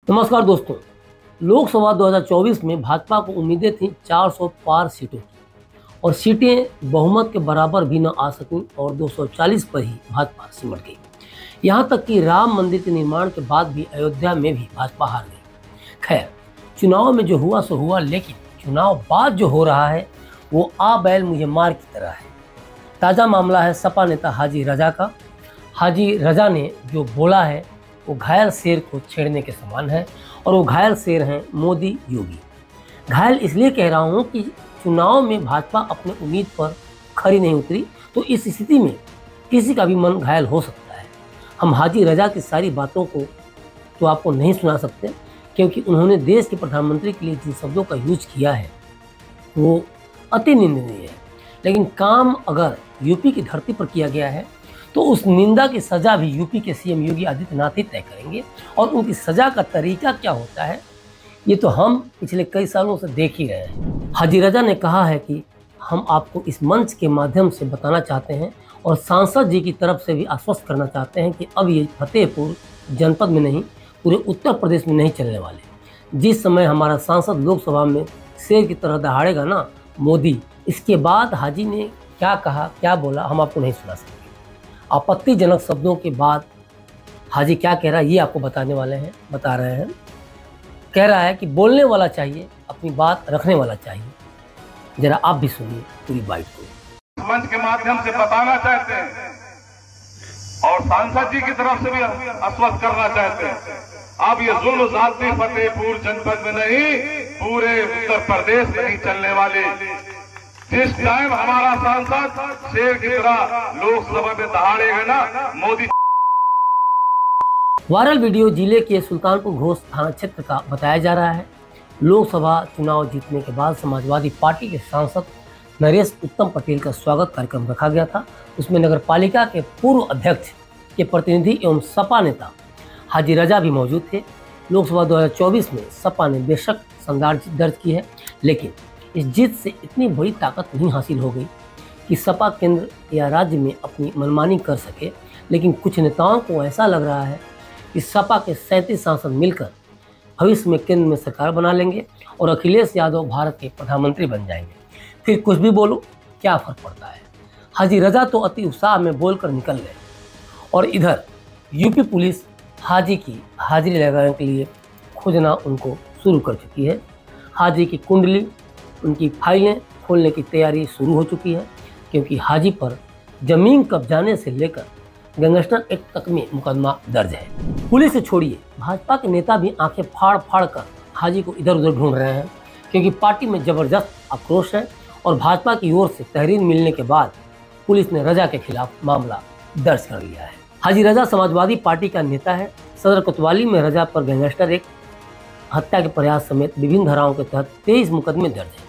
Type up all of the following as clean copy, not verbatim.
नमस्कार दोस्तों। लोकसभा 2024 में भाजपा को उम्मीदें थीं 400 पार सीटों की और सीटें बहुमत के बराबर भी न आ सकीं और 240 पर ही भाजपा सिमट गई। यहां तक कि राम मंदिर के निर्माण के बाद भी अयोध्या में भी भाजपा हार गई। खैर, चुनाव में जो हुआ सो हुआ, लेकिन चुनाव बाद जो हो रहा है वो आ बैल मुझे मार की तरह है। ताज़ा मामला है सपा नेता हाजी रजा का। हाजी रजा ने जो बोला है वो घायल शेर को छेड़ने के समान है और वो घायल शेर हैं मोदी योगी। घायल इसलिए कह रहा हूँ कि चुनाव में भाजपा अपने उम्मीद पर खरी नहीं उतरी, तो इस स्थिति में किसी का भी मन घायल हो सकता है। हम हाजी रजा की सारी बातों को तो आपको नहीं सुना सकते, क्योंकि उन्होंने देश के प्रधानमंत्री के लिए जिन शब्दों का यूज किया है वो अति निंदनीय है। लेकिन काम अगर यूपी की धरती पर किया गया है तो उस निंदा की सज़ा भी यूपी के सीएम योगी आदित्यनाथ ही तय करेंगे, और उनकी सज़ा का तरीका क्या होता है ये तो हम पिछले कई सालों से देख ही रहे हैं। हाजी रजा ने कहा है कि हम आपको इस मंच के माध्यम से बताना चाहते हैं और सांसद जी की तरफ से भी आश्वस्त करना चाहते हैं कि अब ये फतेहपुर जनपद में नहीं, पूरे उत्तर प्रदेश में नहीं चलने वाले। जिस समय हमारा सांसद लोकसभा में शेर की तरह दहाड़ेगा ना मोदी, इसके बाद हाजी ने क्या कहा, क्या बोला, हम आपको नहीं सुना सकते। आपत्तिजनक शब्दों के बाद हाजी क्या कह रहा है ये आपको बता रहे हैं। कह रहा है कि बोलने वाला चाहिए, अपनी बात रखने वाला चाहिए। जरा आप भी सुनिए पूरी बात को। मंच के माध्यम से बताना चाहते हैं और सांसद जी की तरफ से भी आश्वस्त करना चाहते हैं, अब ये जुल्म ज़ाती फतेहपुर जनपद में नहीं, पूरे उत्तर प्रदेश में नहीं चलने वाले। जिस टाइम हमारा सांसद शेर की तरह लोकसभा में दहाड़ेगा ना मोदी। वायरल वीडियो जिले के सुल्तानपुर घोष थाना क्षेत्र का बताया जा रहा है। लोकसभा चुनाव जीतने के बाद समाजवादी पार्टी के सांसद नरेश उत्तम पटेल का स्वागत कार्यक्रम रखा गया था। उसमें नगर पालिका के पूर्व अध्यक्ष के प्रतिनिधि एवं सपा नेता हाजी रजा भी मौजूद थे। लोकसभा 2024 में सपा ने बेशक शानदार जीत दर्ज की है, लेकिन इस जीत से इतनी बड़ी ताकत नहीं हासिल हो गई कि सपा केंद्र या राज्य में अपनी मनमानी कर सके। लेकिन कुछ नेताओं को ऐसा लग रहा है कि सपा के 37 सांसद मिलकर भविष्य में केंद्र में सरकार बना लेंगे और अखिलेश यादव भारत के प्रधानमंत्री बन जाएंगे। फिर कुछ भी बोलो, क्या फर्क पड़ता है। हाजी रजा तो अति उत्साह में बोलकर निकल गए और इधर यूपी पुलिस हाजी की हाजिरी लगाने के लिए खोजना उनको शुरू कर चुकी है। हाजी की कुंडली, उनकी फाइलें खोलने की तैयारी शुरू हो चुकी है, क्योंकि हाजी पर जमीन कब्जाने से लेकर गैंगस्टर एक्ट तक में मुकदमा दर्ज है। पुलिस से छोड़िए, भाजपा के नेता भी आंखें फाड़ फाड़ कर हाजी को इधर उधर ढूंढ रहे हैं, क्योंकि पार्टी में जबरदस्त आक्रोश है और भाजपा की ओर से तहरीर मिलने के बाद पुलिस ने रजा के खिलाफ मामला दर्ज कर लिया है। हाजी रजा समाजवादी पार्टी का नेता है। सदर कोतवाली में रजा पर गैंगस्टर एक्ट, हत्या के प्रयास समेत विभिन्न धाराओं के तहत 23 मुकदमे दर्ज हैं।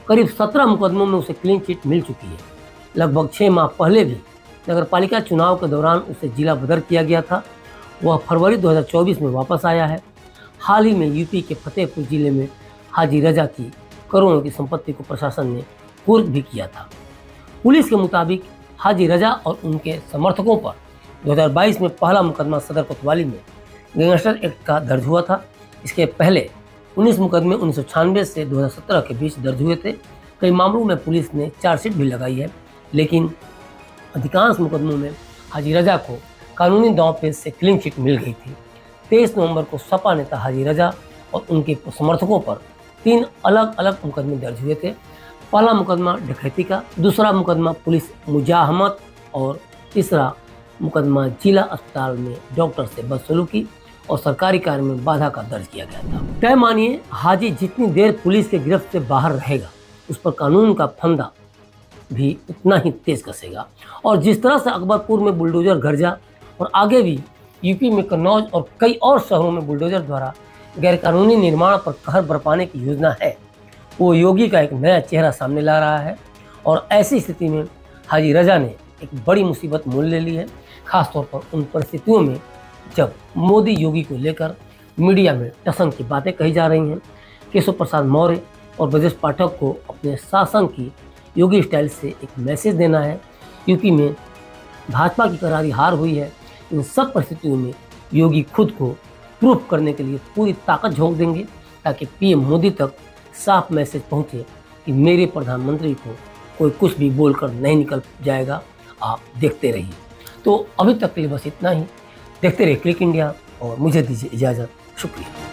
करीब 17 मुकदमों में उसे क्लीन चिट मिल चुकी है। लगभग 6 माह पहले भी नगरपालिका चुनाव के दौरान उसे जिला बदर किया गया था। वह फरवरी 2024 में वापस आया है। हाल ही में यूपी के फतेहपुर जिले में हाजी रजा की करोड़ों की संपत्ति को प्रशासन ने कुर्क भी किया था। पुलिस के मुताबिक हाजी रजा और उनके समर्थकों पर 2022 में पहला मुकदमा सदर कोतवाली में गैंगस्टर एक्ट का दर्ज हुआ था। इसके पहले 19 मुकदमे 1996 से 2017 के बीच दर्ज हुए थे। कई मामलों में पुलिस ने चार्जशीट भी लगाई है, लेकिन अधिकांश मुकदमों में हाजी रजा को कानूनी दांवपेच से क्लीन चिट मिल गई थी। 23 नवंबर को सपा नेता हाजी रजा और उनके समर्थकों पर 3 अलग अलग मुकदमे दर्ज हुए थे। पहला मुकदमा डकैती का, दूसरा मुकदमा पुलिस मुजाहमत और तीसरा मुकदमा जिला अस्पताल में डॉक्टर से बदसलूकी और सरकारी कार्य में बाधा का दर्ज किया गया था। तय मानिए, हाजी जितनी देर पुलिस के गिरफ्त से बाहर रहेगा उस पर कानून का फंदा भी उतना ही तेज कसेगा। और जिस तरह से अकबरपुर में बुलडोजर गरजा और आगे भी यूपी में कन्नौज और कई और शहरों में बुलडोजर द्वारा गैरकानूनी निर्माण पर कहर बरपाने की योजना है, वो योगी का एक नया चेहरा सामने ला रहा है। और ऐसी स्थिति में हाजी रजा ने एक बड़ी मुसीबत मोल ले ली है, खासतौर पर उन परिस्थितियों में जब मोदी योगी को लेकर मीडिया में टसन की बातें कही जा रही हैं। केशव प्रसाद मौर्य और ब्रजेश पाठक को अपने शासन की योगी स्टाइल से एक मैसेज देना है। यूपी में भाजपा की करारी हार हुई है। इन सब परिस्थितियों में योगी खुद को प्रूफ करने के लिए पूरी ताकत झोंक देंगे ताकि पीएम मोदी तक साफ मैसेज पहुंचे कि मेरे प्रधानमंत्री को कोई कुछ भी बोलकर नहीं निकल जाएगा, आप देखते रहिए। तो अभी तक के लिए बस इतना ही। देखते रहिए क्लिक इंडिया और मुझे दीजिए इजाज़त। शुक्रिया।